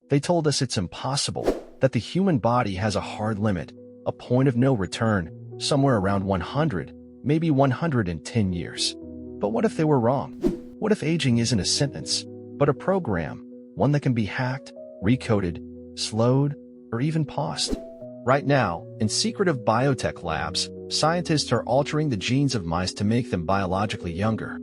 They told us it's impossible, that the human body has a hard limit, a point of no return, somewhere around 100, maybe 110 years. But what if they were wrong? What if aging isn't a sentence, but a program, one that can be hacked, recoded, slowed, or even paused? Right now, in secretive biotech labs, scientists are altering the genes of mice to make them biologically younger.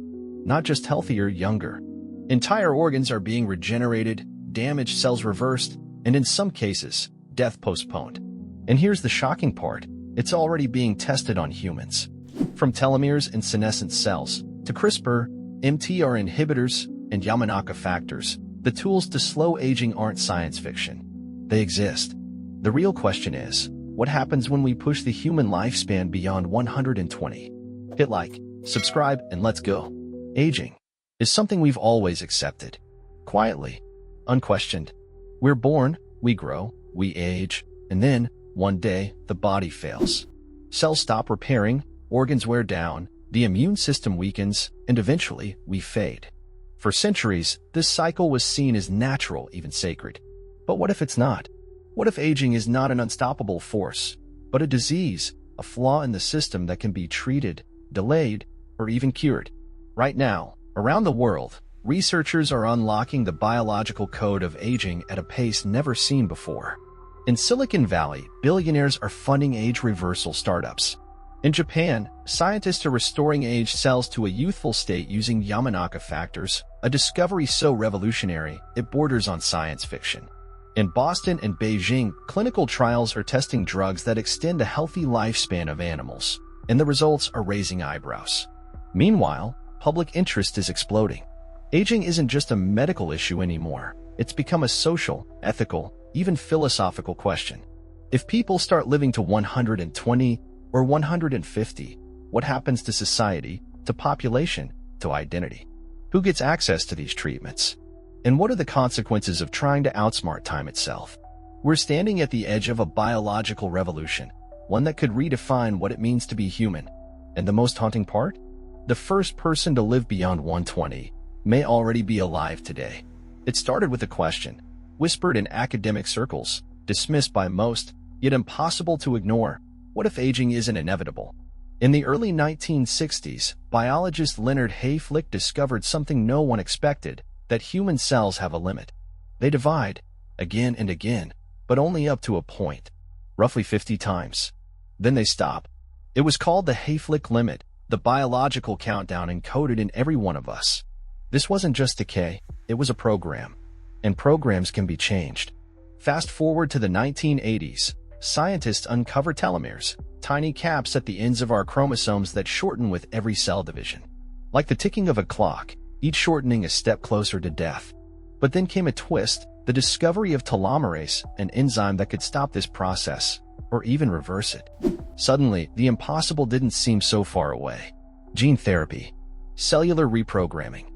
Not just healthier, younger. Entire organs are being regenerated, damaged cells reversed, and in some cases, death postponed. And here's the shocking part. It's already being tested on humans. From telomeres in senescent cells to CRISPR, MTR inhibitors, and Yamanaka factors, the tools to slow aging aren't science fiction. They exist. The real question is, what happens when we push the human lifespan beyond 120? Hit like, subscribe, and let's go. Aging is something we've always accepted. Quietly, unquestioned. We're born, we grow, we age, and then, one day, the body fails. Cells stop repairing, organs wear down, the immune system weakens, and eventually, we fade. For centuries, this cycle was seen as natural, even sacred. But what if it's not? What if aging is not an unstoppable force, but a disease, a flaw in the system that can be treated, delayed, or even cured? Right now, around the world, researchers are unlocking the biological code of aging at a pace never seen before. In Silicon Valley, billionaires are funding age reversal startups. In Japan, scientists are restoring aged cells to a youthful state using Yamanaka factors, a discovery so revolutionary it borders on science fiction. In Boston and Beijing, clinical trials are testing drugs that extend the healthy lifespan of animals, and the results are raising eyebrows. Meanwhile, public interest is exploding. Aging isn't just a medical issue anymore. It's become a social, ethical, even philosophical question. If people start living to 120 or 150, what happens to society, to population, to identity? Who gets access to these treatments? And what are the consequences of trying to outsmart time itself? We're standing at the edge of a biological revolution, one that could redefine what it means to be human. And the most haunting part? The first person to live beyond 120 may already be alive today. It started with a question, whispered in academic circles, dismissed by most, yet impossible to ignore. What if aging isn't inevitable? In the early 1960s, biologist Leonard Hayflick discovered something no one expected, that human cells have a limit. They divide, again and again, but only up to a point, roughly 50 times. Then they stop. It was called the Hayflick limit, the biological countdown encoded in every one of us. This wasn't just decay, it was a program. And programs can be changed. Fast forward to the 1980s, scientists uncover telomeres, tiny caps at the ends of our chromosomes that shorten with every cell division. Like the ticking of a clock, each shortening a step closer to death. But then came a twist, the discovery of telomerase, an enzyme that could stop this process, or even reverse it. Suddenly, the impossible didn't seem so far away. Gene therapy, cellular reprogramming,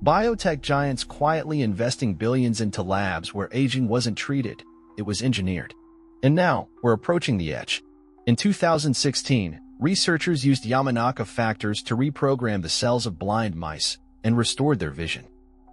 biotech giants quietly investing billions into labs where aging wasn't treated, it was engineered. And now, we're approaching the edge. In 2016, researchers used Yamanaka factors to reprogram the cells of blind mice and restored their vision.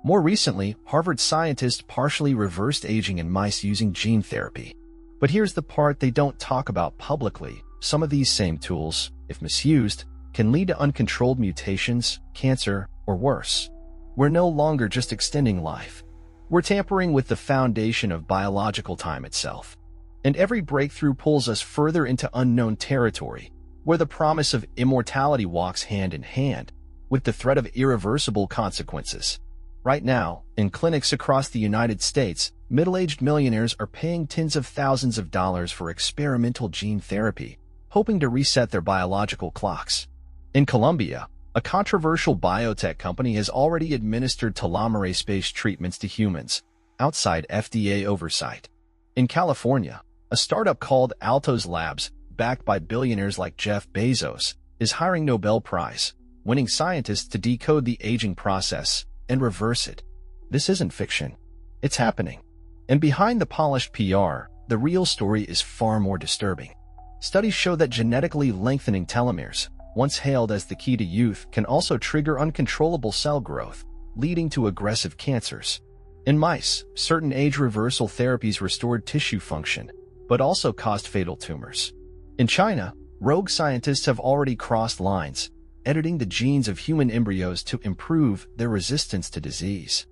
More recently, Harvard scientists partially reversed aging in mice using gene therapy. But here's the part they don't talk about publicly. Some of these same tools, if misused, can lead to uncontrolled mutations, cancer, or worse. We're no longer just extending life. We're tampering with the foundation of biological time itself. And every breakthrough pulls us further into unknown territory, where the promise of immortality walks hand in hand with the threat of irreversible consequences. Right now, in clinics across the United States, middle-aged millionaires are paying tens of thousands of dollars for experimental gene therapy, hoping to reset their biological clocks. In Colombia, a controversial biotech company has already administered telomerase-based treatments to humans, outside FDA oversight. In California, a startup called Altos Labs, backed by billionaires like Jeff Bezos, is hiring Nobel Prize-winning scientists to decode the aging process and reverse it. This isn't fiction. It's happening. And behind the polished PR, the real story is far more disturbing. Studies show that genetically lengthening telomeres, once hailed as the key to youth, can also trigger uncontrollable cell growth, leading to aggressive cancers. In mice, certain age reversal therapies restored tissue function, but also caused fatal tumors. In China, rogue scientists have already crossed lines, editing the genes of human embryos to improve their resistance to disease.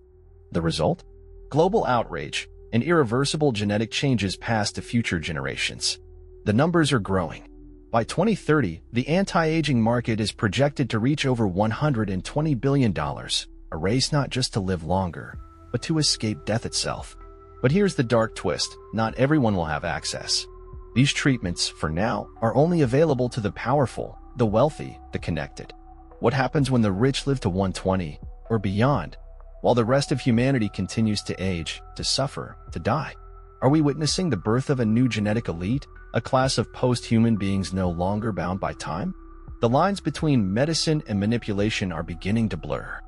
The result? Global outrage and irreversible genetic changes passed to future generations. The numbers are growing. By 2030, the anti-aging market is projected to reach over $120 billion, a race not just to live longer, but to escape death itself. But here's the dark twist: not everyone will have access. These treatments, for now, are only available to the powerful, the wealthy, the connected. What happens when the rich live to 120 or beyond, while the rest of humanity continues to age, to suffer, to die? Are we witnessing the birth of a new genetic elite, a class of post-human beings no longer bound by time? The lines between medicine and manipulation are beginning to blur.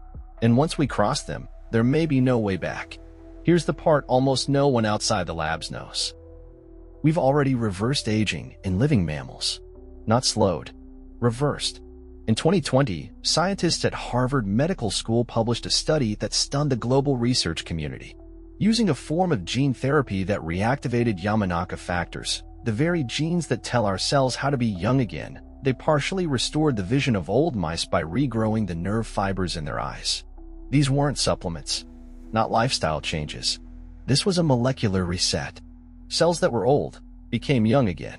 And once we cross them, there may be no way back. Here's the part almost no one outside the labs knows. We've already reversed aging in living mammals. Not slowed, reversed. In 2020, scientists at Harvard Medical School published a study that stunned the global research community. Using a form of gene therapy that reactivated Yamanaka factors, the very genes that tell our cells how to be young again, they partially restored the vision of old mice by regrowing the nerve fibers in their eyes. These weren't supplements, not lifestyle changes. This was a molecular reset. Cells that were old became young again.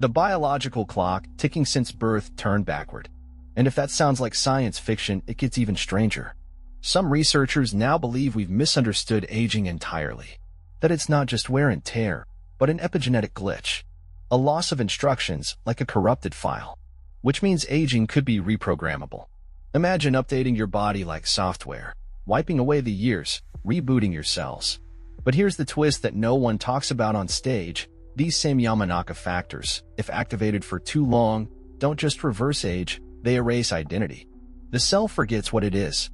The biological clock, ticking since birth, turned backward. And if that sounds like science fiction, it gets even stranger. Some researchers now believe we've misunderstood aging entirely. That it's not just wear and tear, but an epigenetic glitch. A loss of instructions, like a corrupted file. Which means aging could be reprogrammable. Imagine updating your body like software, wiping away the years, rebooting your cells. But here's the twist that no one talks about on stage. These same Yamanaka factors, if activated for too long, don't just reverse age, they erase identity. The cell forgets what it is.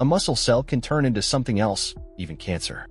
A muscle cell can turn into something else, even cancer.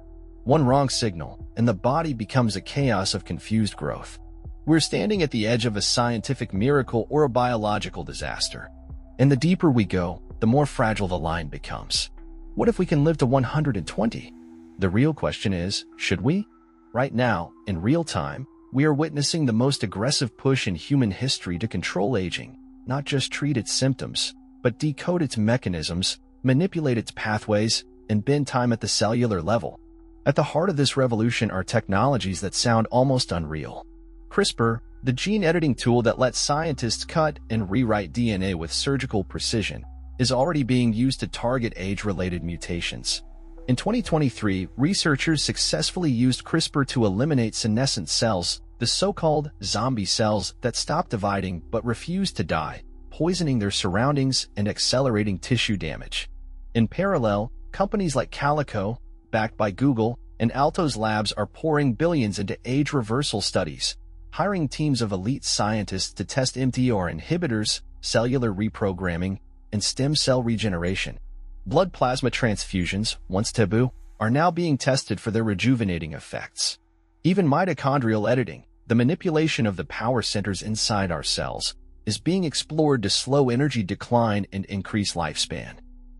One wrong signal, and the body becomes a chaos of confused growth. We're standing at the edge of a scientific miracle or a biological disaster. And the deeper we go, the more fragile the line becomes. What if we can live to 120? The real question is, should we? Right now, in real time, we are witnessing the most aggressive push in human history to control aging, not just treat its symptoms, but decode its mechanisms, manipulate its pathways, and bend time at the cellular level. At the heart of this revolution are technologies that sound almost unreal. CRISPR, the gene editing tool that lets scientists cut and rewrite DNA with surgical precision, is already being used to target age-related mutations. In 2023, researchers successfully used CRISPR to eliminate senescent cells, the so-called zombie cells that stop dividing but refuse to die, poisoning their surroundings and accelerating tissue damage. In parallel, companies like Calico, backed by Google, and Altos Labs are pouring billions into age reversal studies, hiring teams of elite scientists to test mTOR inhibitors, cellular reprogramming, and stem cell regeneration. Blood plasma transfusions, once taboo, are now being tested for their rejuvenating effects. Even mitochondrial editing, the manipulation of the power centers inside our cells, is being explored to slow energy decline and increase lifespan.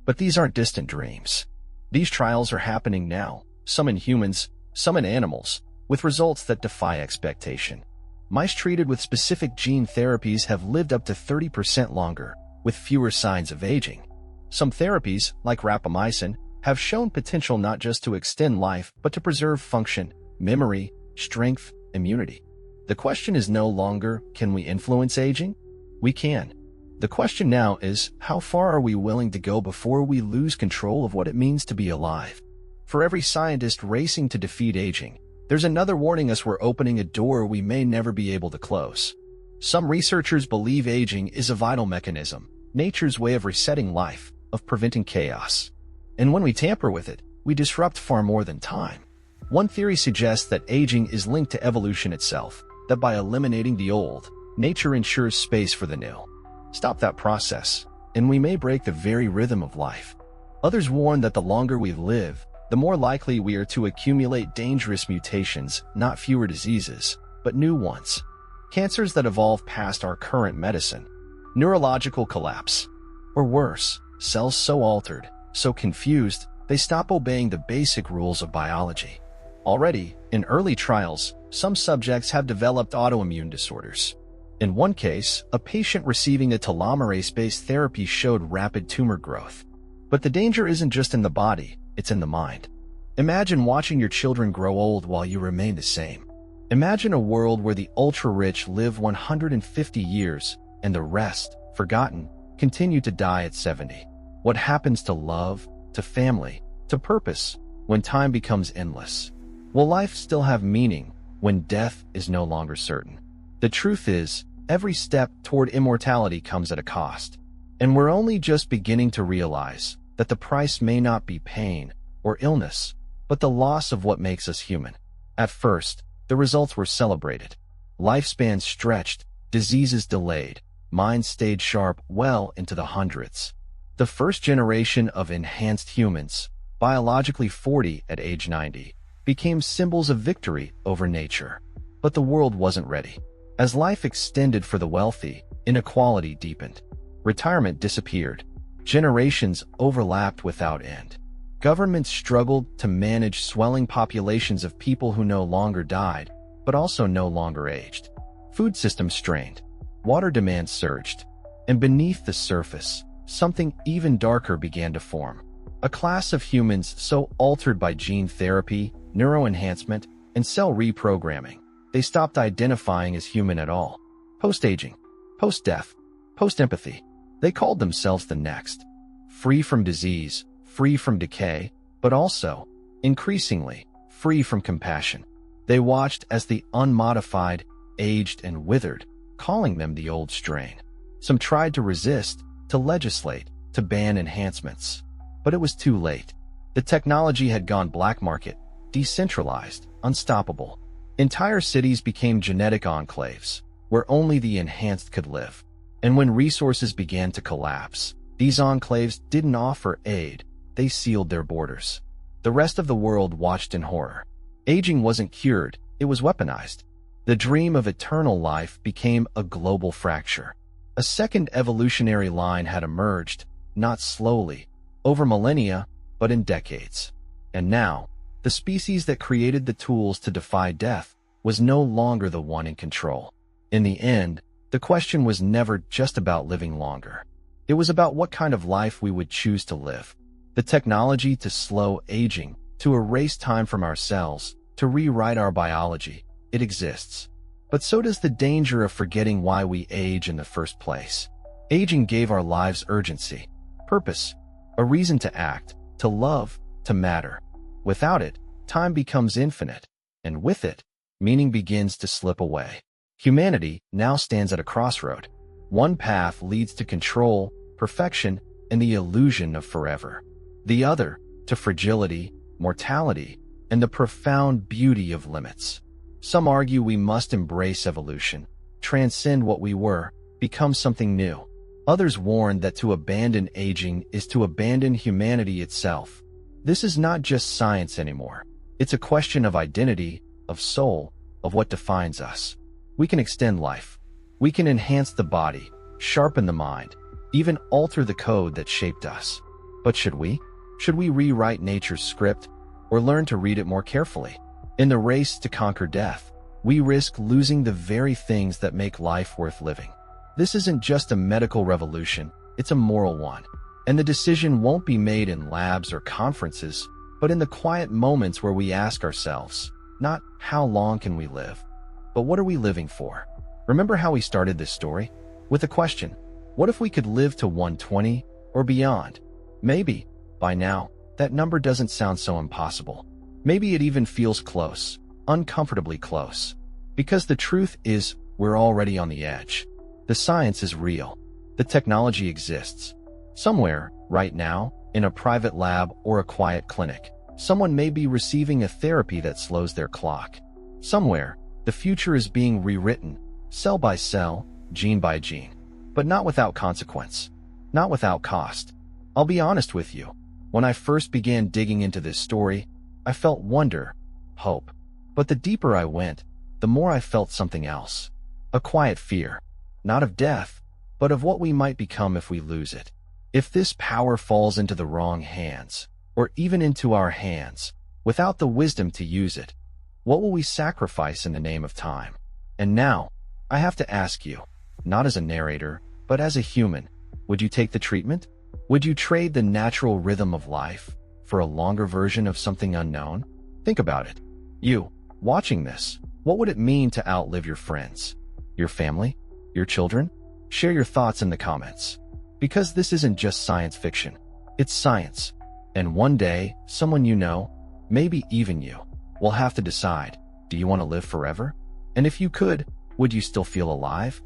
But these aren't distant dreams. These trials are happening now, some in humans, some in animals, with results that defy expectation. Mice treated with specific gene therapies have lived up to 30% longer, with fewer signs of aging. Some therapies, like rapamycin, have shown potential not just to extend life, but to preserve function, memory, strength, immunity. The question is no longer, can we influence aging? We can. The question now is, how far are we willing to go before we lose control of what it means to be alive? For every scientist racing to defeat aging, there's another warning us we're opening a door we may never be able to close. Some researchers believe aging is a vital mechanism, nature's way of resetting life, of preventing chaos. And when we tamper with it, we disrupt far more than time. One theory suggests that aging is linked to evolution itself, that by eliminating the old, nature ensures space for the new. Stop that process, and we may break the very rhythm of life. Others warn that the longer we live, the more likely we are to accumulate dangerous mutations, not fewer diseases, but new ones. Cancers that evolve past our current medicine. Neurological collapse. Or worse, cells so altered, so confused, They stop obeying the basic rules of biology. Already, in early trials, some subjects have developed autoimmune disorders. In one case, a patient receiving a telomerase-based therapy showed rapid tumor growth. But the danger isn't just in the body, it's in the mind. Imagine watching your children grow old while you remain the same. Imagine a world where the ultra-rich live 150 years and the rest, forgotten, continue to die at 70. What happens to love, to family, to purpose, when time becomes endless? Will life still have meaning when death is no longer certain? The truth is, every step toward immortality comes at a cost. And we're only just beginning to realize that the price may not be pain or illness, but the loss of what makes us human. At first, the results were celebrated. Lifespans stretched, diseases delayed, minds stayed sharp well into the hundreds. The first generation of enhanced humans, biologically 40 at age 90, became symbols of victory over nature. But the world wasn't ready. As life extended for the wealthy, inequality deepened. Retirement disappeared. Generations overlapped without end. Governments struggled to manage swelling populations of people who no longer died, but also no longer aged. Food systems strained. Water demand surged. And beneath the surface, something even darker began to form. A class of humans so altered by gene therapy, neuroenhancement, and cell reprogramming, they stopped identifying as human at all. Post-aging, post-death, post-empathy, they called themselves the next. Free from disease, free from decay, but also, increasingly, free from compassion. They watched as the unmodified, aged and withered, calling them the old strain. Some tried to resist, to legislate, to ban enhancements. But it was too late. The technology had gone black market, decentralized, unstoppable. Entire cities became genetic enclaves, where only the enhanced could live. And when resources began to collapse, these enclaves didn't offer aid, they sealed their borders. The rest of the world watched in horror. Aging wasn't cured, it was weaponized. The dream of eternal life became a global fracture. A second evolutionary line had emerged, not slowly, over millennia, but in decades. And now, the species that created the tools to defy death was no longer the one in control. In the end, the question was never just about living longer. It was about what kind of life we would choose to live. The technology to slow aging, to erase time from our cells, to rewrite our biology, it exists. But so does the danger of forgetting why we age in the first place. Aging gave our lives urgency, purpose, a reason to act, to love, to matter. Without it, time becomes infinite, and with it, meaning begins to slip away. Humanity now stands at a crossroad. One path leads to control, perfection, and the illusion of forever. The other, to fragility, mortality, and the profound beauty of limits. Some argue we must embrace evolution, transcend what we were, become something new. Others warn that to abandon aging is to abandon humanity itself. This is not just science anymore. It's a question of identity, of soul, of what defines us. We can extend life. We can enhance the body, sharpen the mind, even alter the code that shaped us. But should we? Should we rewrite nature's script or learn to read it more carefully? In the race to conquer death, we risk losing the very things that make life worth living. This isn't just a medical revolution, it's a moral one. And the decision won't be made in labs or conferences, but in the quiet moments where we ask ourselves, not how long can we live, but what are we living for? Remember how we started this story? With a question, what if we could live to 120 or beyond? Maybe, by now, that number doesn't sound so impossible. Maybe it even feels close, uncomfortably close. Because the truth is, we're already on the edge. The science is real. The technology exists. Somewhere, right now, in a private lab or a quiet clinic, someone may be receiving a therapy that slows their clock. Somewhere, the future is being rewritten, cell by cell, gene by gene. But not without consequence. Not without cost. I'll be honest with you. When I first began digging into this story, I felt wonder, hope. But the deeper I went, the more I felt something else. A quiet fear. Not of death, but of what we might become if we lose it. If this power falls into the wrong hands. or even into our hands, without the wisdom to use it? What will we sacrifice in the name of time? And now, I have to ask you, not as a narrator, but as a human, would you take the treatment? Would you trade the natural rhythm of life for a longer version of something unknown? Think about it. You, watching this, what would it mean to outlive your friends, your family, your children? Share your thoughts in the comments. Because this isn't just science fiction, it's science. And one day, someone you know, maybe even you, will have to decide, do you want to live forever? And if you could, would you still feel alive?